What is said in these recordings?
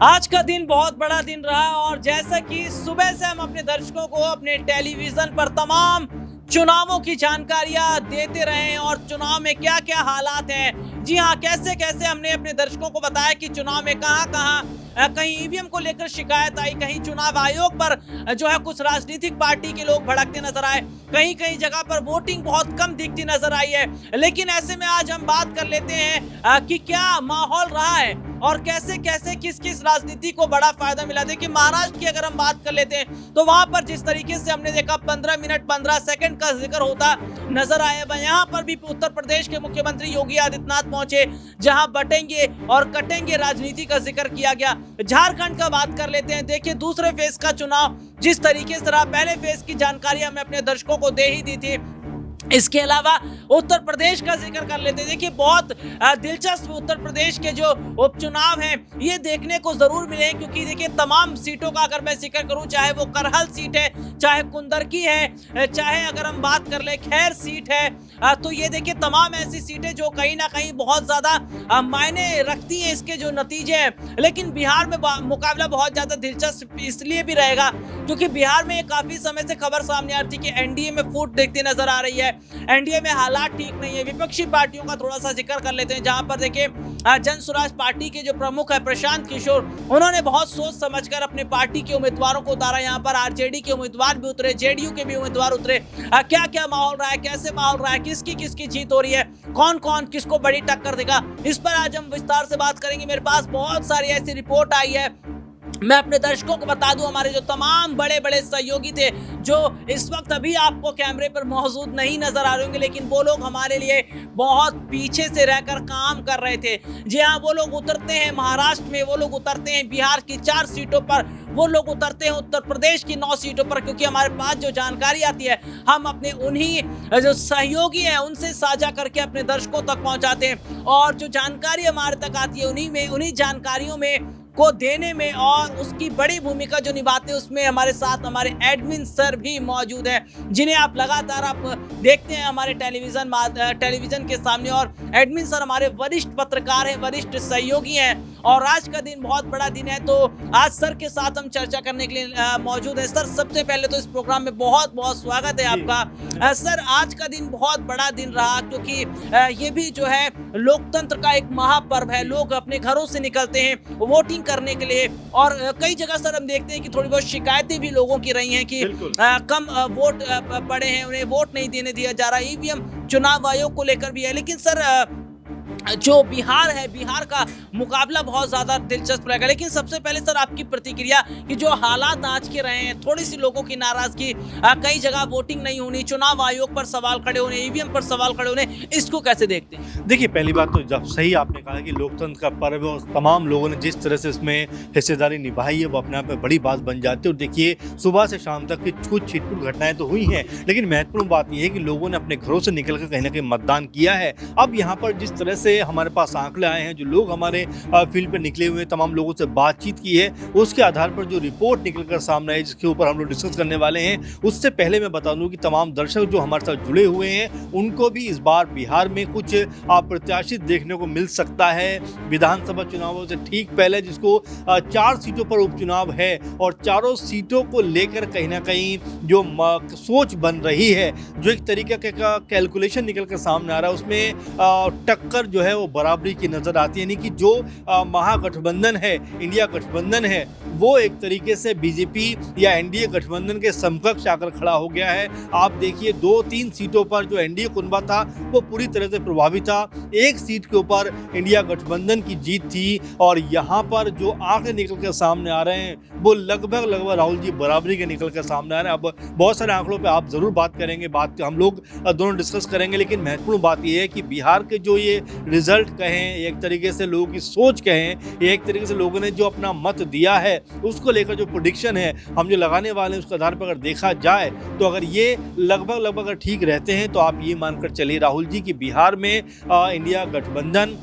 आज का दिन बहुत बड़ा दिन रहा और जैसा कि सुबह से हम अपने दर्शकों को अपने टेलीविजन पर तमाम चुनावों की जानकारियां देते रहे हैं और चुनाव में क्या क्या हालात हैं। जी हाँ, कैसे कैसे हमने अपने दर्शकों को बताया कि चुनाव में कहां कहां कहीं ईवीएम को लेकर शिकायत आई, कहीं चुनाव आयोग पर जो है कुछ राजनीतिक पार्टी के लोग भड़कते नजर आए, कहीं कहीं जगह पर वोटिंग बहुत कम दिखती नजर आई है। लेकिन ऐसे में आज हम बात कर लेते हैं कि क्या माहौल रहा है और कैसे कैसे किस किस राजनीति को बड़ा फायदा मिला। देखिए, महाराष्ट्र की अगर हम बात कर लेते हैं तो वहां पर जिस तरीके से हमने देखा 15 मिनट 15 सेकंड का जिक्र होता नजर आया, यहाँ पर भी उत्तर प्रदेश के मुख्यमंत्री योगी आदित्यनाथ पहुंचे, जहां बटेंगे और कटेंगे राजनीति का जिक्र किया गया। झारखंड का बात कर लेते हैं। देखिए, दूसरे फेज का चुनाव जिस तरीके से रहा, पहले फेज की जानकारी हमने अपने दर्शकों को दे ही दी थी। इसके अलावा उत्तर प्रदेश का जिक्र कर लेते हैं। देखिए, बहुत दिलचस्प उत्तर प्रदेश के जो उपचुनाव हैं ये देखने को जरूर मिले, क्योंकि देखिए तमाम सीटों का अगर मैं जिक्र करूं, चाहे वो करहल सीट है, चाहे कुंदरकी है, चाहे अगर हम बात कर ले खैर सीट है, तो ये देखिए तमाम ऐसी सीटें जो कहीं ना कहीं बहुत ज्यादा मायने रखती हैं इसके जो नतीजे हैं। लेकिन बिहार में मुकाबला बहुत ज्यादा दिलचस्प इसलिए भी रहेगा क्योंकि बिहार में काफी समय से खबर सामने आ रही थी कि एनडीए में फूट देखती नजर आ रही है, एनडीए में हालात ठीक नहीं है। विपक्षी पार्टियों का थोड़ा सा जिक्र कर लेते हैं, जहां पर देखिए जन स्वराज पार्टी के जो प्रमुख है प्रशांत किशोर, उन्होंने बहुत सोच समझकर अपने पार्टी के उम्मीदवारों को उतारा। यहाँ पर आरजेडी के उम्मीदवार भी उतरे, जेडीयू के भी उम्मीदवार उतरे। क्या क्या माहौल रहा है, कैसे माहौल रहा है, किसकी किसकी जीत हो रही है, कौन कौन किसको बड़ी टक्कर देगा, इस पर आज हम विस्तार से बात करेंगे। मेरे पास बहुत सारी ऐसी रिपोर्ट आई है, मैं अपने दर्शकों को बता दूं, हमारे जो तमाम बड़े बड़े सहयोगी थे जो इस वक्त अभी आपको कैमरे पर मौजूद नहीं नजर आ रहे होंगे, लेकिन वो लोग हमारे लिए बहुत पीछे से रहकर काम कर रहे थे। जी हाँ, वो लोग उतरते हैं महाराष्ट्र में, वो लोग उतरते हैं बिहार की 4 सीटों पर, वो लोग उतरते हैं उत्तर प्रदेश की 9 सीटों पर, क्योंकि हमारे पास जो जानकारी आती है हम अपने उन्हीं जो सहयोगी हैं उनसे साझा करके अपने दर्शकों तक पहुंचाते हैं। और जो जानकारी हमारे तक आती है उन्हीं जानकारियों में को देने में और उसकी बड़ी भूमिका जो निभाते हैं उसमें हमारे साथ हमारे एडमिन सर भी मौजूद हैं, जिन्हें आप लगातार आप देखते हैं हमारे टेलीविजन के सामने। और एडमिन सर हमारे वरिष्ठ पत्रकार हैं, वरिष्ठ सहयोगी हैं और आज का दिन बहुत बड़ा दिन है, तो आज सर के साथ हम चर्चा करने के लिए मौजूद है। सर, सबसे पहले तो इस प्रोग्राम में बहुत बहुत स्वागत है आपका। सर, आज का दिन बहुत बड़ा दिन रहा, क्योंकि ये भी जो है लोकतंत्र का एक महापर्व है। लोग अपने घरों से निकलते हैं वोटिंग करने के लिए, और कई जगह सर हम देखते हैं कि थोड़ी बहुत शिकायतें भी लोगों की रही हैं कि कम वोट पड़े हैं, उन्हें वोट नहीं देने दिया जा रहा। ईवीएम चुनाव आयोग को लेकर भी है। लेकिन सर, जो बिहार है, बिहार का मुकाबला बहुत ज्यादा दिलचस्प रहेगा। लेकिन सबसे पहले सर आपकी प्रतिक्रिया कि जो हालात आज के रहे हैं, थोड़ी सी लोगों की नाराजगी, कई जगह वोटिंग नहीं होनी, चुनाव आयोग पर सवाल खड़े होने, ईवीएम पर सवाल खड़े होने, इसको कैसे देखते हैं? देखिए, पहली बात तो जब सही आपने कहा कि लोकतंत्र का पर्व और तमाम लोगों ने जिस तरह से इसमें हिस्सेदारी निभाई है वो अपने आप में बड़ी बात बन जाती है। और देखिए, सुबह से शाम तक की कुछ छिटपुट घटनाएं तो हुई हैं, लेकिन महत्वपूर्ण बात यह है कि लोगों ने अपने घरों से निकलकर कहीं ना कहीं मतदान किया है। अब यहाँ पर जिस तरह से हमारे पास आंकड़े आए हैं, जो लोग हमारे फील्ड पर निकले हुए तमाम लोगों से बातचीत की है, उसके आधार पर जो रिपोर्ट निकलकर सामने आई जिसके ऊपर हम लोग डिस्कस करने वाले हैं, उससे पहले मैं बता दूं कि तमाम दर्शक जो हमारे साथ जुड़े हुए हैं उनको भी इस बार बिहार में कुछ अप्रत्याशित देखने को मिल सकता है। विधानसभा चुनावों से ठीक पहले जिसको 4 सीटों पर उपचुनाव है और चारों सीटों को लेकर कहीं ना कहीं जो सोच बन रही है, जो एक तरीके का कैलकुलेशन निकल कर सामने आ रहा है, उसमें टक्कर जो है वो बराबरी की नजर आती है। यानी कि जो महागठबंधन है, इंडिया गठबंधन है, वो एक तरीके से बीजेपी या एनडीए गठबंधन के समकक्ष आकर खड़ा हो गया है। आप देखिए, 2-3 सीटों पर जो एनडीए कुनबा था वो पूरी तरह से प्रभावित था, 1 सीट के ऊपर इंडिया गठबंधन की जीत थी। और यहाँ पर जो आंकड़े निकल कर सामने आ रहे हैं वो लगभग राहुल जी बराबरी के निकल कर सामने आ रहे हैं। अब बहुत सारे आंकड़ों पे आप जरूर बात करेंगे, बात हम लोग दोनों डिस्कस करेंगे, लेकिन महत्वपूर्ण बात यह है कि बिहार के जो ये रिजल्ट कहें, एक तरीके से लोगों की सोच कहें, एक तरीके से लोगों ने जो अपना मत दिया है उसको लेकर जो प्रेडिक्शन है हम जो लगाने वाले हैं उसके आधार पर अगर देखा जाए तो अगर ये लगभग अगर ठीक रहते हैं तो आप ये मानकर चलिए राहुल जी कि बिहार में इंडिया गठबंधन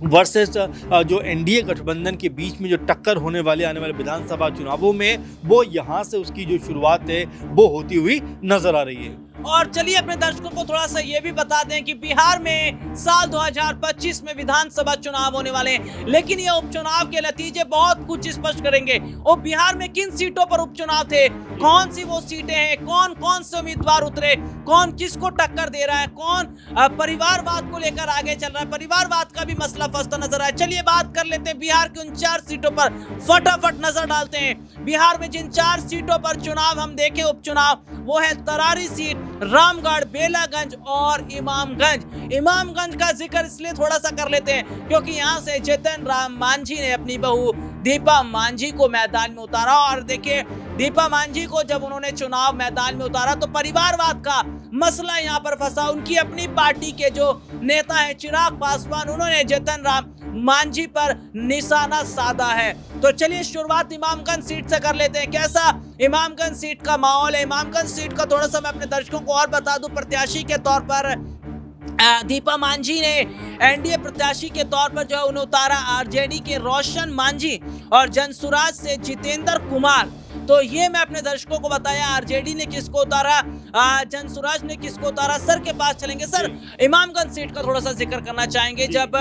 वर्सेस जो एनडीए गठबंधन के बीच में जो टक्कर होने वाले आने वाले विधानसभा चुनावों में, वो यहाँ से उसकी जो शुरुआत है वो होती हुई नजर आ रही है। और चलिए अपने दर्शकों को थोड़ा सा ये भी बता दें कि बिहार में साल 2025 में विधानसभा चुनाव होने वाले हैं, लेकिन ये उपचुनाव के नतीजे बहुत कुछ स्पष्ट करेंगे। और बिहार में किन सीटों पर उपचुनाव थे, कौन सी वो सीटें हैं, कौन कौन से उम्मीदवार उतरे, कौन किसको टक्कर दे रहा है, कौन परिवारवाद को लेकर आगे चल रहा है, परिवारवाद का भी मसला फंसता नजर आया। चलिए बात कर लेते हैं बिहार के उन 4 सीटों पर, फटाफट नजर डालते हैं। बिहार में जिन 4 सीटों पर चुनाव हम देखें उपचुनाव, वो है तरारी सीट, रामगढ़, बेलागंज और इमामगंज। इमामगंज का जिक्र इसलिए थोड़ा सा कर लेते हैं क्योंकि यहाँ से जीतन राम मांझी ने अपनी बहू दीपा मांझी को मैदान में उतारा। और देखिए दीपा मांझी को जब उन्होंने चुनाव मैदान में उतारा तो परिवारवाद का मसला यहाँ पर फंसा। उनकी अपनी पार्टी के जो नेता है चिराग पासवान, उन्होंने जीतन राम मांझी पर निशाना साधा है। तो चलिए शुरुआत इमामगंज सीट से कर लेते हैं। कैसा इमामगंज सीट का माहौल है? इमामगंज सीट का थोड़ा सा मैं अपने दर्शकों को और बता दूं, प्रत्याशी के तौर पर दीपा मांझी ने एनडीए प्रत्याशी के तौर पर जो है उन्हें उतारा आरजेडी के रोशन मांझी और जनसुराज से जितेंद्र कुमार। तो ये मैं अपने दर्शकों को बताया, आरजेडी ने किसको उतारा, जनसुराज ने किसको उतारा। सर के पास चलेंगे। सर, इमामगंज सीट का थोड़ा सा जिक्र करना चाहेंगे। जब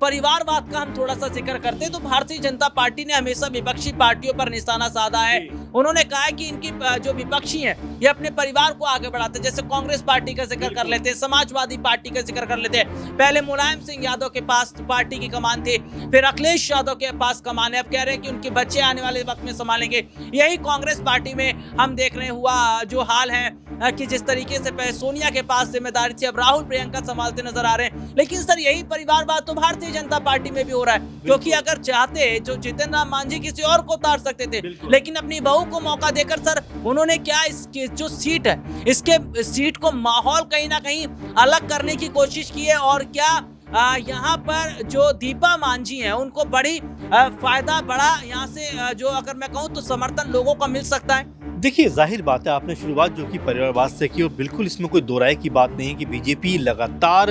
परिवारवाद का हम थोड़ा सा जिक्र करते हैं तो भारतीय जनता पार्टी ने हमेशा विपक्षी पार्टियों पर निशाना साधा है। उन्होंने कहा है कि इनकी जो विपक्षी हैं ये अपने परिवार को आगे बढ़ाते हैं। जैसे कांग्रेस पार्टी का जिक्र कर लेते हैं, समाजवादी पार्टी का जिक्र कर लेते हैं। पहले मुलायम सिंह यादव के पास पार्टी की कमान थी, फिर अखिलेश यादव के पास कमान है। अब कह रहे हैं कि उनके बच्चे आने वाले वक्त में संभालेंगे। यही कांग्रेस पार्टी में हम देख रहे हुआ जो हाल है कि जिस तरीके से पहले सोनिया के पास जिम्मेदारी थी, अब राहुल प्रियंका संभालते नजर आ रहे हैं। लेकिन सर यही परिवारवाद तो भारतीय जनता पार्टी में भी हो रहा है, क्योंकि अगर चाहते जो जीतन राम मांझी किसी और को उतार सकते थे, लेकिन अपनी बहू को मौका देकर सर उन्होंने क्या इसकी जो सीट है, इसके सीट को माहौल कहीं ना कहीं अलग करने की कोशिश की है। और क्या यहाँ पर जो दीपा मांझी हैं उनको बड़ी फायदा बड़ा यहाँ से जो अगर मैं कहूँ तो समर्थन लोगों का मिल सकता है? देखिए जाहिर बात है, आपने शुरुआत जो की परिवारवाद से की और बिल्कुल इसमें कोई दो राय की बात नहीं है कि बीजेपी लगातार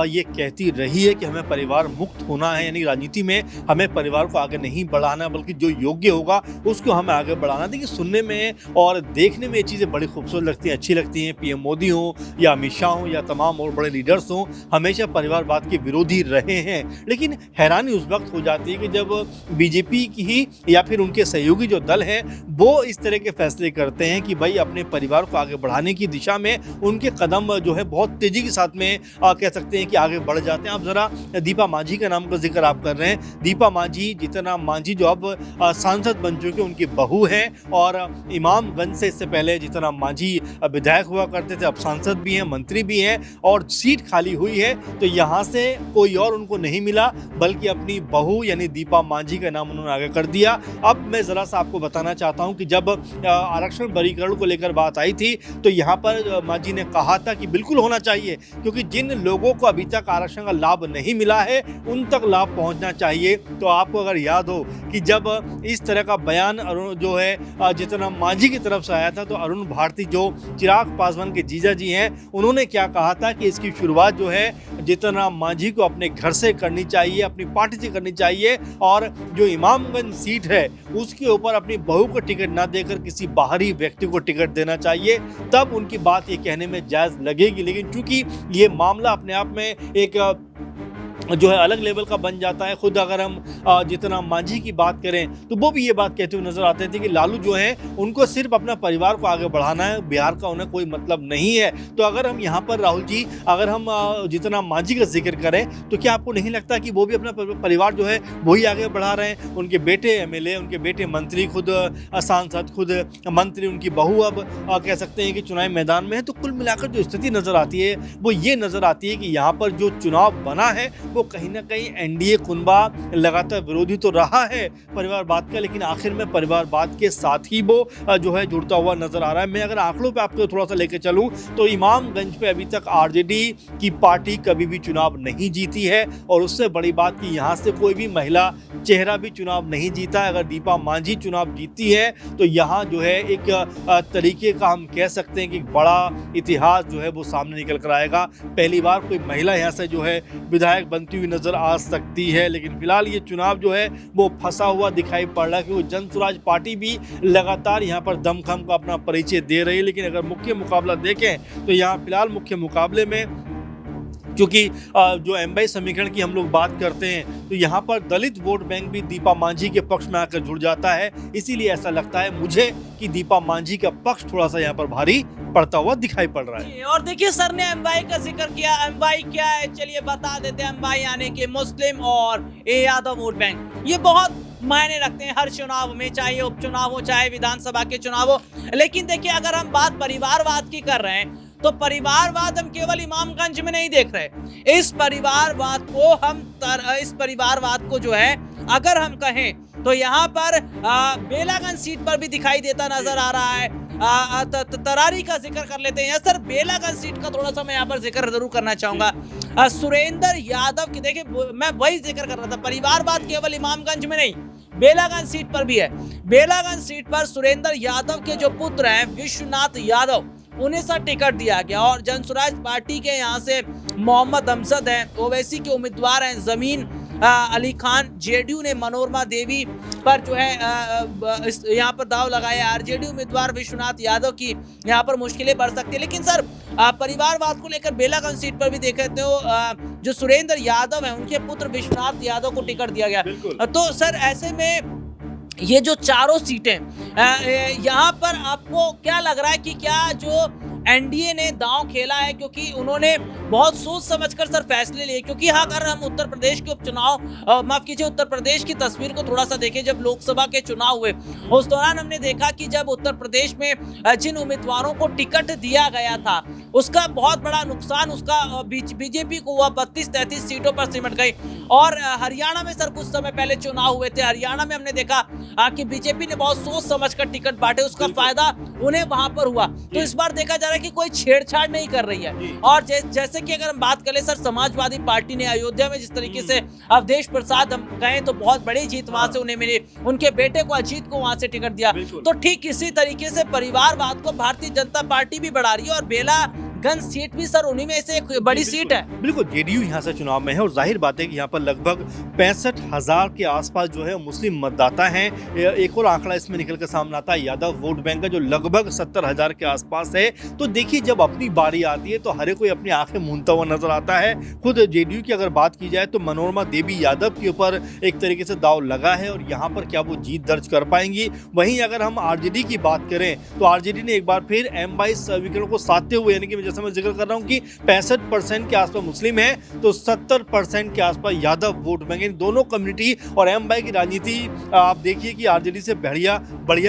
ये कहती रही है कि हमें परिवार मुक्त होना है, यानी राजनीति में हमें परिवार को आगे नहीं बढ़ाना बल्कि जो योग्य होगा उसको हमें आगे बढ़ाना। देखिए सुनने में और देखने में ये चीज़ें बड़ी खूबसूरत लगती हैं, अच्छी लगती हैं। पीएम मोदी हो या अमित शाह हो या तमाम और बड़े लीडर्स हों, हमेशा परिवारवाद के विरोधी रहे हैं। लेकिन हैरानी उस वक्त हो जाती है कि जब बीजेपी की ही या फिर उनके सहयोगी जो दल है वो इस तरह के फैसले करते हैं कि भाई अपने परिवार को आगे बढ़ाने की दिशा में उनके कदम जो है बहुत तेजी के साथ में कह सकते हैं कि आगे बढ़ जाते हैं। आप जरा दीपा मांझी का नाम का जिक्र आप कर रहे हैं। दीपा मांझी, जीतन राम मांझी जो अब सांसद बन चुके, उनकी बहू है। और इमामगंज से इससे पहले जीतन राम मांझी विधायक हुआ करते थे, अब सांसद भी हैं, मंत्री भी हैं और सीट खाली हुई है। तो यहाँ से कोई और उनको नहीं मिला बल्कि अपनी बहू यानी दीपा मांझी का नाम उन्होंने आगे कर दिया। अब मैं जरा सा आपको बताना चाहता हूँ कि जब आरक्षण वर्गीकरण को लेकर बात आई थी तो यहाँ पर मांझी ने कहा था कि बिल्कुल होना चाहिए, क्योंकि जिन लोगों को अभी तक आरक्षण का लाभ नहीं मिला है उन तक लाभ पहुंचना चाहिए। तो आपको अगर याद हो कि जब इस तरह का बयान अरुण जो है जीतन राम मांझी की तरफ से आया था तो अरुण भारती जो चिराग पासवान के जीजा जी हैं उन्होंने क्या कहा था कि इसकी शुरुआत जो है जीतन राम मांझी को अपने घर से करनी चाहिए, अपनी पार्टी से करनी चाहिए और जो इमामगंज सीट है उसके ऊपर अपनी बहू को टिकट ना देकर किसी बाहरी व्यक्ति को टिकट देना चाहिए, तब उनकी बात ये कहने में जायज लगेगी। लेकिन चूंकि ये मामला अपने आप में एक जो है अलग लेवल का बन जाता है। खुद अगर हम जीतन राम मांझी की बात करें तो वो भी ये बात कहते हुए नजर आते थे कि लालू जो है उनको सिर्फ अपना परिवार को आगे बढ़ाना है, बिहार का उन्हें कोई मतलब नहीं है। तो अगर हम यहाँ पर राहुल जी, अगर हम जीतन राम मांझी का जिक्र करें तो क्या आपको नहीं लगता कि वो भी अपना परिवार जो है वही आगे बढ़ा रहे हैं? उनके बेटे एमएलए, उनके बेटे मंत्री, खुद सांसद, खुद मंत्री, उनकी बहू अब कह सकते हैं कि चुनावी मैदान में है। तो कुल मिलाकर जो स्थिति नजर आती है वो ये नजर आती है कि यहाँ पर जो चुनाव बना है वो कहीं ना कहीं एनडीए कुनबा लगातार विरोधी तो रहा है परिवारवाद का, लेकिन आखिर में परिवारवाद के साथ ही वो जो है जुड़ता हुआ नजर आ रहा है। मैं अगर आंकड़ों पे आपको थोड़ा सा लेके चलूं तो इमामगंज पे अभी तक आरजेडी की पार्टी कभी भी चुनाव नहीं जीती है और उससे बड़ी बात कि यहाँ से कोई भी महिला चेहरा भी चुनाव नहीं जीता है। अगर दीपा मांझी चुनाव जीती है तो यहाँ जो है एक तरीके का हम कह सकते हैं कि बड़ा इतिहास जो है वो सामने निकल कर आएगा। पहली बार कोई महिला यहाँ से जो है विधायक बन बनती हुई नजर आ सकती है। लेकिन फिलहाल ये चुनाव जो है वो फंसा हुआ दिखाई पड़ रहा है, क्योंकि जन स्वराज पार्टी भी लगातार यहाँ पर दमखम का अपना परिचय दे रही है। लेकिन अगर मुख्य मुकाबला देखें तो यहाँ फिलहाल मुख्य मुकाबले में क्योंकि जो एमवाई समीकरण की हम लोग बात करते हैं तो यहाँ पर दलित वोट बैंक भी दीपा मांझी के पक्ष में आकर जुड़ जाता है। इसीलिए ऐसा लगता है मुझे कि दीपा मांझी का पक्ष थोड़ा सा यहाँ पर भारी पड़ता हुआ दिखाई पड़ रहा है। और देखिए सर ने एमवाई का जिक्र किया, एमवाई क्या है चलिए बता देते हैं। एमवाई यानी कि मुस्लिम और ए यादव वोट बैंक, ये बहुत मायने रखते हैं हर चुनाव में, चाहे उपचुनाव हो चाहे विधानसभा के चुनाव हो। लेकिन देखिए अगर हम बात परिवारवाद की कर रहे हैं तो परिवारवाद हम केवल इमामगंज में नहीं देख रहे। इस परिवारवाद को जो है अगर हम कहें तो यहाँ पर बेलागंज सीट पर भी दिखाई देता नजर आ रहा है। तरारी का जिक्र कर लेते हैं सर। बेलागंज सीट का थोड़ा सा मैं यहाँ पर जिक्र जरूर करना चाहूंगा। सुरेंद्र यादव की, देखिए मैं वही जिक्र कर रहा था, परिवारवाद केवल इमामगंज में नहीं बेलागंज सीट पर भी है। बेलागंज सीट पर सुरेंद्र यादव के जो पुत्र हैं विश्वनाथ यादव, उन्हें सर टिकट दिया गया। और जनसुराज पार्टी के यहाँ से मोहम्मद अमजद हैं, ओवैसी के उम्मीदवार हैं जमीन अली खान। जेडीयू ने मनोरमा देवी पर जो है यहाँ पर दाव लगाया। आरजेडी उम्मीदवार विश्वनाथ यादव की यहाँ पर मुश्किलें बढ़ सकती है। लेकिन सर परिवारवाद को लेकर बेलागंज सीट पर भी देखे तो जो सुरेंद्र यादव है उनके पुत्र विश्वनाथ यादव को टिकट दिया गया। तो सर ऐसे में ये जो चारों सीटें यहाँ पर आपको क्या लग रहा है कि क्या जो एनडीए ने दांव खेला है, क्योंकि उन्होंने बहुत सोच समझकर सर फैसले लिए। क्योंकि हाँ अगर हम उत्तर प्रदेश के उपचुनाव माफ कीजिए उत्तर प्रदेश की तस्वीर को थोड़ा सा देखें, जब लोकसभा के चुनाव हुए उस दौरान हमने देखा कि जब उत्तर प्रदेश में जिन उम्मीदवारों को टिकट दिया गया था उसका बहुत बड़ा नुकसान उसका बीजेपी को हुआ। 32-33 सीटों पर सिमट गई। और हरियाणा में सर कुछ समय पहले चुनाव हुए थे, हरियाणा में हमने देखा कि बीजेपी ने बहुत सोच समझकर टिकट बांटे, उसका फायदा उन्हें वहां पर हुआ। तो इस बार देखा जा रहा है कि कोई छेड़छाड़ नहीं कर रही है। और जैसे कि अगर हम बात करें सर समाजवादी पार्टी ने अयोध्या में जिस तरीके से अवधेश प्रसाद हम कहें तो बहुत बड़ी जीत वहां से उन्हें मिली, उनके बेटे को अजीत को वहां से टिकट दिया। तो ठीक इसी तरीके से परिवारवाद को भारतीय जनता पार्टी भी बढ़ा रही है। और बेलागंज सीट भी सर उन्हीं में से एक बड़ी सीट है। बिल्कुल जेडीयू यहाँ से चुनाव में है और जाहिर बात है कि यहाँ पर लगभग 65,000 के आसपास जो है मुस्लिम मतदाता हैं। एक और आंकड़ा इसमें निकल कर सामने आता है यादव वोट बैंक का जो लगभग 70,000 के आसपास है। तो देखिए जब अपनी बारी आती है तो हर कोई अपनी आंखें मूंदता हुआ नजर आता है। खुद जेडीयू की अगर बात की जाए तो मनोरमा देवी यादव के ऊपर एक तरीके से दाव लगा है और यहाँ पर क्या वो जीत दर्ज कर पाएंगी। वहीं अगर हम आरजेडी की बात करें तो आरजेडी ने एक बार फिर एमवाई समीकरण को साधते हुए, यानी कि जैसे मैं जिक्र कर रहा हूँ कि 65% के आसपास मुस्लिम है तो 70% के आसपास यादव वोट बैंक, इन दोनों कम्युनिटी और एमवाई की राजनीति आप देखिए कि आरजेडी से बढ़िया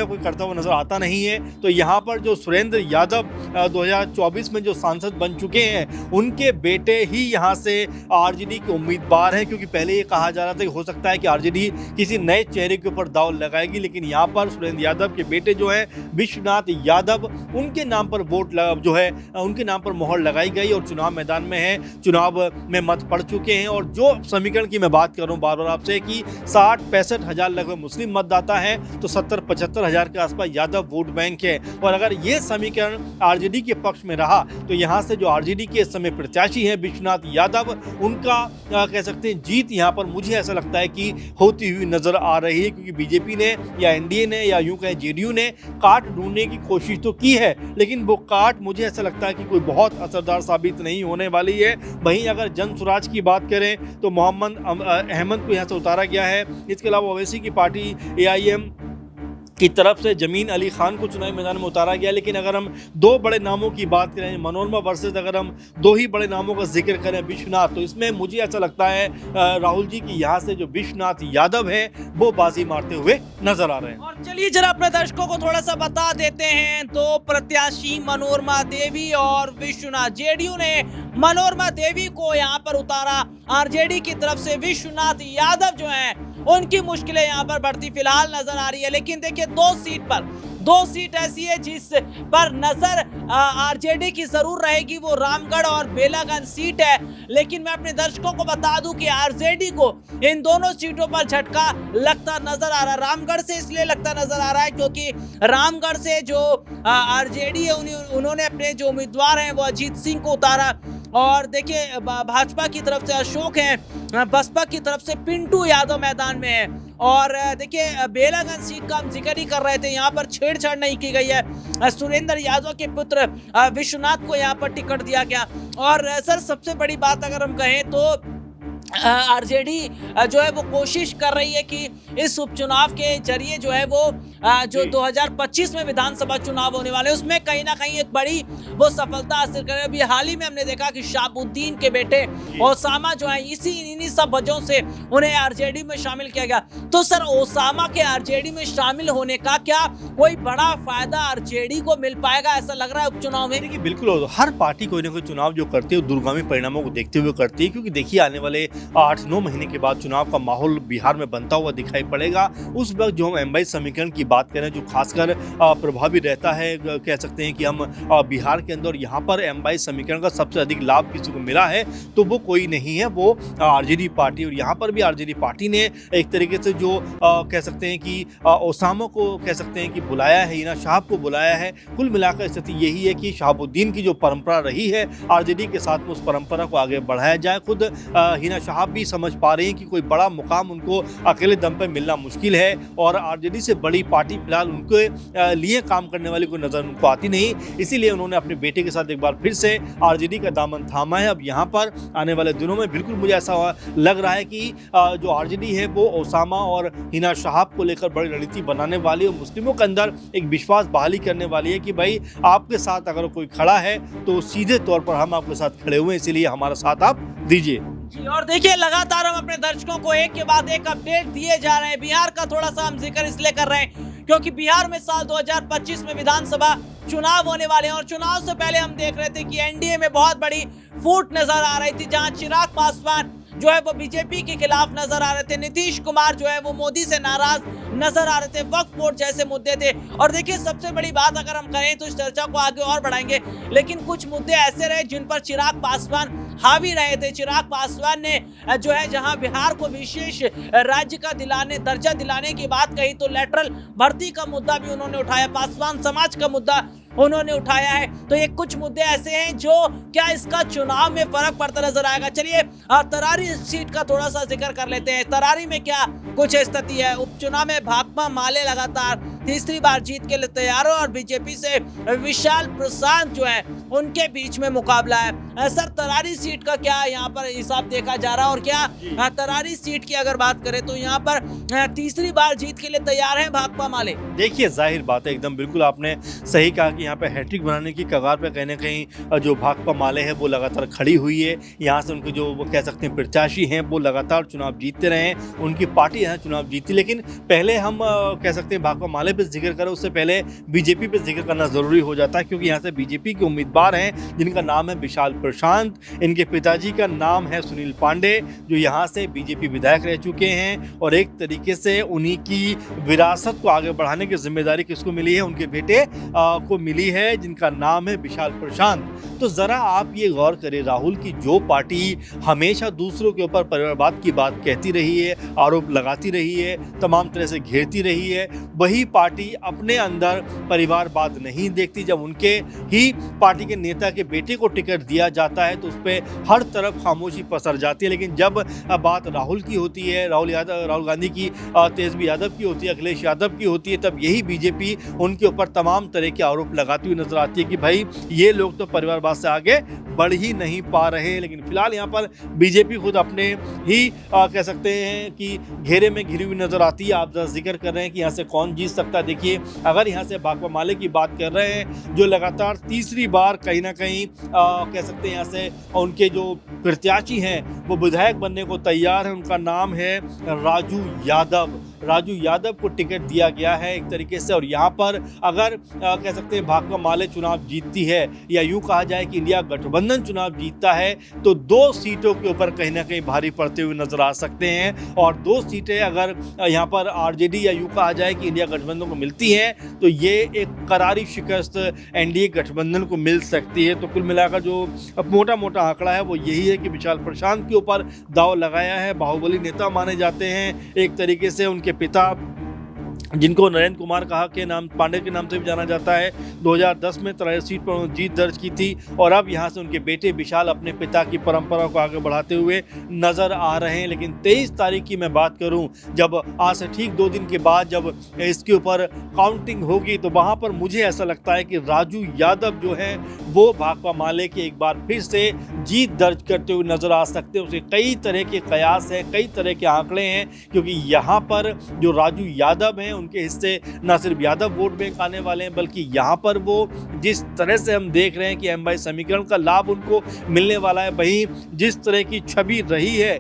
कोई करता हुआ नजर आता नहीं है। तो यहाँ पर जो सुरेंद्र यादव 2024 में जो सांसद बन चुके हैं उनके बेटे ही यहाँ से आरजेडी के उम्मीदवार हैं, क्योंकि पहले ये कहा जा रहा था कि हो सकता है कि आरजेडी किसी नए चेहरे के ऊपर दाव लगाएगी। लेकिन यहाँ पर सुरेंद्र यादव के बेटे जो है विश्वनाथ यादव, उनके नाम पर वोट जो है उनके नाम पर मोहर लगाई गई और चुनाव मैदान में है, चुनाव में मत पड़ चुके हैं। और जो समीकरण की मैं बात कर रहा हूँ बार बार आपसे कि 60-65 हजार लगभग मुस्लिम मतदाता हैं तो 70-75 हजार के आसपास यादव वोट बैंक है। और अगर ये समीकरण आरजेडी के पक्ष में रहा तो यहाँ से जो आरजेडी के इस समय प्रत्याशी हैं विश्वनाथ यादव, उनका कह सकते हैं जीत यहाँ पर मुझे ऐसा लगता है कि होती हुई नजर आ रही है। क्योंकि बीजेपी ने या एनडीए ने या यूं कहें जेडीयू ने काट ढूंढने की कोशिश तो की है, लेकिन वो काट मुझे ऐसा लगता है कि कोई बहुत असरदार साबित नहीं होने वाली है। वहीं अगर जन स्वराज की बात करें तो मोहम्मद अहमद को यहाँ से उतारा गया है। इसके अलावा ओवैसी की पार्टी एआईएम की तरफ से जमीन अली खान को चुनावी मैदान में उतारा गया। लेकिन अगर हम दो बड़े नामों की बात करें मनोरमा वर्सेस, अगर हम दो ही बड़े नामों का जिक्र करें विश्वनाथ, तो इसमें मुझे ऐसा लगता है राहुल जी की यहाँ से जो विश्वनाथ यादव है वो बाजी मारते हुए नजर आ रहे हैं। और चलिए जरा अपने दर्शकों को थोड़ा सा बता देते हैं, दो प्रत्याशी मनोरमा देवी और विश्वनाथ। जेडीयू ने मनोरमा देवी को यहाँ पर उतारा, आरजेडी की तरफ से विश्वनाथ यादव जो है उनकी मुश्किलें यहाँ पर बढ़ती फिलहाल नजर आ रही है। लेकिन देखिए दो सीट ऐसी है जिस पर नजर आरजेडी की जरूर रहेगी, वो रामगढ़ और बेलागंज सीट है। लेकिन मैं अपने दर्शकों को बता दूं कि आरजेडी को इन दोनों सीटों पर झटका लगता नजर आ रहा है। रामगढ़ से इसलिए लगता नजर आ रहा है क्योंकि रामगढ़ से जो आरजेडी है उन्होंने अपने जो उम्मीदवार हैं वो अजीत सिंह को उतारा। और देखिए भाजपा की तरफ से अशोक हैं, बसपा की तरफ से पिंटू यादव मैदान में है। और देखिए बेलागंज सीट का हम जिक्र ही कर रहे थे, यहाँ पर छेड़छाड़ नहीं की गई है। सुरेंद्र यादव के पुत्र विश्वनाथ को यहाँ पर टिकट दिया गया। और सर सबसे बड़ी बात अगर हम कहें तो आरजेडी जो है वो कोशिश कर रही है कि इस उपचुनाव के जरिए जो है वो जो 2025 में विधानसभा चुनाव होने वाले उसमें कहीं ना कहीं एक बड़ी वो सफलता हासिल करें। अभी हाल ही में हमने देखा कि शहाबुद्दीन के बेटे ओसामा जो है इन्हीं सब वजहों से उन्हें आरजेडी में शामिल किया गया। तो सर ओसामा के आरजेडी में शामिल होने का क्या कोई बड़ा फायदा आरजेडी को मिल पाएगा, ऐसा लग रहा है उपचुनाव में? देखिए बिल्कुल, हर पार्टी कोई ना कोई चुनाव जो करती है वो दूरगामी परिणामों को देखते हुए करती है, क्योंकि देखिए आने वाले 8-9 महीने के बाद चुनाव का माहौल बिहार में बनता हुआ दिखाई पड़ेगा। उस वक्त जो हम एमवाई समीकरण की बात करें जो खासकर प्रभावी रहता है, कह सकते हैं कि हम बिहार के अंदर यहाँ पर एमवाई समीकरण का सबसे अधिक लाभ किसी को मिला है तो वो कोई नहीं है, वो आरजेडी पार्टी। और यहाँ पर भी आरजेडी पार्टी ने एक तरीके से जो कह सकते हैं कि ओसामा को कह सकते हैं कि बुलाया है, हिना शाहब को बुलाया है। कुल मिलाकर स्थिति यही है कि शहाबुद्दीन की जो परंपरा रही है आरजेडी के साथ में उस परंपरा को आगे बढ़ाया जाए। खुद हिना शाहब भी समझ पा रहे हैं कि कोई बड़ा मुकाम उनको अकेले दम पे मिलना मुश्किल है और आरजेडी से बड़ी पार्टी फिलहाल उनके लिए काम करने वाली कोई नजर उनको आती नहीं, इसीलिए उन्होंने अपने बेटे के साथ एक बार फिर से आरजेडी का दामन थामा है। अब यहाँ पर आने वाले दिनों में बिल्कुल मुझे ऐसा लग रहा है कि जो आरजेडी है वो ओसामा और हिना शाहब को लेकर बड़ी रणनीति बनाने वाली है, मुस्लिमों के अंदर एक विश्वास बहाली करने वाली है कि भाई आपके साथ अगर कोई खड़ा है तो सीधे तौर पर हम आपके साथ खड़े हुए हैं, इसीलिए हमारा साथ आप दीजिए। जी, और देखिए लगातार हम अपने दर्शकों को एक के बाद एक अपडेट दिए जा रहे हैं। बिहार का थोड़ा सा हम जिक्र इसलिए कर रहे हैं क्योंकि बिहार में साल 2025 में विधानसभा चुनाव होने वाले हैं और चुनाव से पहले हम देख रहे थे कि एनडीए में बहुत बड़ी फूट नजर आ रही थी, जहां चिराग पासवान जो है वो बीजेपी के खिलाफ नजर आ रहे थे, नीतीश कुमार जो है वो मोदी से नाराज नजर आ रहे थे, वक्फ बोर्ड जैसे मुद्दे थे। और देखिए सबसे बड़ी बात अगर हम कहें तो इस चर्चा को आगे और बढ़ाएंगे, लेकिन कुछ मुद्दे ऐसे रहे जिन पर चिराग पासवान हावी रहे थे। चिराग पासवान ने जो है जहां बिहार को विशेष राज्य का दर्जा दिलाने की बात कही तो लेटरल भर्ती का मुद्दा भी उन्होंने उठाया, पासवान समाज का मुद्दा उन्होंने उठाया है। तो ये कुछ मुद्दे ऐसे हैं जो क्या इसका चुनाव में फर्क पड़ता नजर आएगा। चलिए तरारी सीट का थोड़ा सा जिक्र कर लेते हैं। तरारी में क्या कुछ स्थिति है? उपचुनाव में भाकपा माले लगातार तीसरी बार जीत के लिए तैयार हो और बीजेपी से विशाल प्रशांत जो है उनके बीच में मुकाबला है। सर तरारी सीट का क्या यहाँ पर हिसाब देखा जा रहा है और क्या तरारी सीट की अगर बात करें तो यहाँ पर तीसरी बार जीत के लिए तैयार है भाकपा माले? देखिए जाहिर बात है, एकदम बिल्कुल आपने सही कहा कि यहाँ पे हैट्रिक बनाने की कगार पे कहीं ना कहीं जो भाकपा माले है वो लगातार खड़ी हुई है। यहाँ से उनके जो वो कह सकते हैं प्रत्याशी हैं वो लगातार चुनाव जीतते रहे, उनकी पार्टी यहाँ चुनाव जीती। लेकिन पहले हम कह सकते हैं भाकपा माले पे जिक्र करें उससे पहले बीजेपी पे जिक्र करना जरूरी हो जाता है, क्योंकि यहाँ से बीजेपी के उम्मीदवार हैं जिनका नाम है विशाल प्रशांत। इनके पिताजी का नाम है सुनील पांडे जो यहाँ से बीजेपी विधायक रह चुके हैं और एक तरीके से उन्हीं की विरासत को आगे बढ़ाने की जिम्मेदारी किसको मिली है? उनके बेटे को मिली है जिनका नाम है विशाल प्रशांत। तो जरा आप ये गौर करें राहुल की जो पार्टी हमेशा दूसरों के ऊपर परिवारवाद की बात कहती रही है, आरोप लगाती रही है, तमाम तरह से घेरती रही है, वही पार्टी अपने अंदर परिवारवाद नहीं देखती। जब उनके ही पार्टी के नेता के बेटे को टिकट दिया जाता है तो उस पर हर तरफ खामोशी पसर जाती है। लेकिन जब बात राहुल की होती है, राहुल गांधी की, तेजस्वी यादव की होती है, अखिलेश यादव की होती है, तब यही बीजेपी उनके ऊपर तमाम तरह के आरोप लगाती हुई नजर आती है कि भाई ये लोग तो परिवारवाद से आगे बढ़ ही नहीं पा रहे। लेकिन फिलहाल यहाँ पर बीजेपी खुद अपने ही कह सकते हैं कि घेरे में घिरी हुई नजर आती है। आप जिक्र कर रहे हैं कि यहाँ से कौन जीत सकता है। देखिए अगर यहाँ से भाकपा माले की बात कर रहे हैं जो लगातार तीसरी बार कहीं ना कहीं कह सकते हैं यहाँ से उनके जो प्रत्याशी हैं वो विधायक बनने को तैयार है, उनका नाम है राजू यादव को टिकट दिया गया है एक तरीके से। और यहाँ पर अगर कह सकते हैं भाकपा माले चुनाव जीतती है या यूँ कहा जाए कि इंडिया गठबंधन चुनाव जीतता है तो 2 सीटों के ऊपर कहीं ना कहीं भारी पड़ते हुए नजर आ सकते हैं। और 2 सीटें अगर यहाँ पर आरजेडी या यूँ कहा जाए कि इंडिया गठबंधन को मिलती हैं तो ये एक करारी शिकस्त एनडीए गठबंधन को मिल सकती है। तो कुल मिलाकर जो मोटा मोटा आंकड़ा है वो यही है कि विशाल प्रशांत के ऊपर दाव लगाया है। बाहुबली नेता माने जाते हैं एक तरीके से, उनके पिता जिनको नरेंद्र कुमार कहा के नाम पांडे के नाम से भी जाना जाता है, 2010 में 63 सीट पर उन्होंने जीत दर्ज की थी और अब यहाँ से उनके बेटे विशाल अपने पिता की परंपरा को आगे बढ़ाते हुए नजर आ रहे हैं। लेकिन 23 तारीख की मैं बात करूं, जब आज से ठीक 2 दिन के बाद जब इसके ऊपर काउंटिंग होगी तो वहाँ पर मुझे ऐसा लगता है कि राजू यादव जो है वो भाकपा माले के एक बार फिर से जीत दर्ज करते हुए नजर आ सकते हैं। उसे कई तरह के कयास हैं, कई तरह के आंकड़े हैं, क्योंकि यहाँ पर जो राजू यादव हैं उनके हिस्से न सिर्फ यादव वोट बैंक आने वाले हैं, बल्कि यहाँ पर वो जिस तरह से हम देख रहे हैं कि एम वाई समीकरण का लाभ उनको मिलने वाला है, वहीं जिस तरह की छवि रही है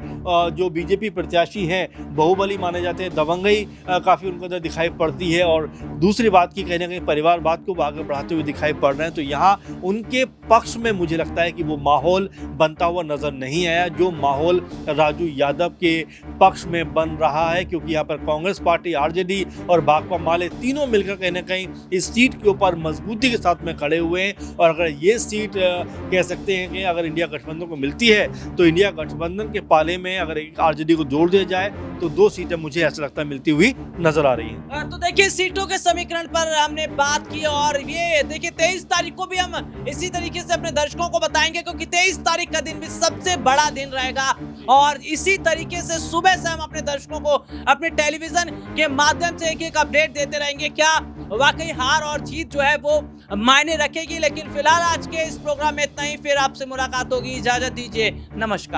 जो बीजेपी प्रत्याशी हैं बाहुबली माने जाते हैं, दबंगई काफ़ी उनको अंदर दिखाई पड़ती है और दूसरी बात की कहीं ना कहीं परिवारवाद को आगे बढ़ाते हुए दिखाई पड़ रहे हैं। तो यहाँ उनके पक्ष में मुझे लगता है कि वो माहौल बनता हुआ नजर नहीं आया जो माहौल राजू यादव के पक्ष में बन रहा है, क्योंकि यहाँ पर कांग्रेस पार्टी, आरजेडी और भाकपा माले तीनों मिलकर कहीं ना कहीं इस सीट के ऊपर मजबूती के साथ में खड़े हुए हैं। और अगर ये सीट कह सकते हैं कि अगर इंडिया गठबंधन को मिलती है तो इंडिया गठबंधन के पाले में अगर आरजेडी को जोड़ दिया जाए तो 2 सीटें मुझे ऐसा लगता है मिलती हुई नजर आ रही है। तो देखिए सीटों के समीकरण पर हमने बात की और ये देखिए 23 तारीख को भी हम इसी तरीके से अपने दर्शकों को बताएंगे, क्योंकि 23 तारीख का दिन भी सबसे बड़ा दिन रहेगा और इसी तरीके से सुबह से हम अपने दर्शकों को अपने टेलीविजन के माध्यम से एक अपडेट देते रहेंगे। क्या वाकई हार और जीत जो है वो मायने रखेगी? लेकिन फिलहाल आज के इस प्रोग्राम में इतना ही, फिर आपसे मुलाकात होगी। इजाजत दीजिए, नमस्कार।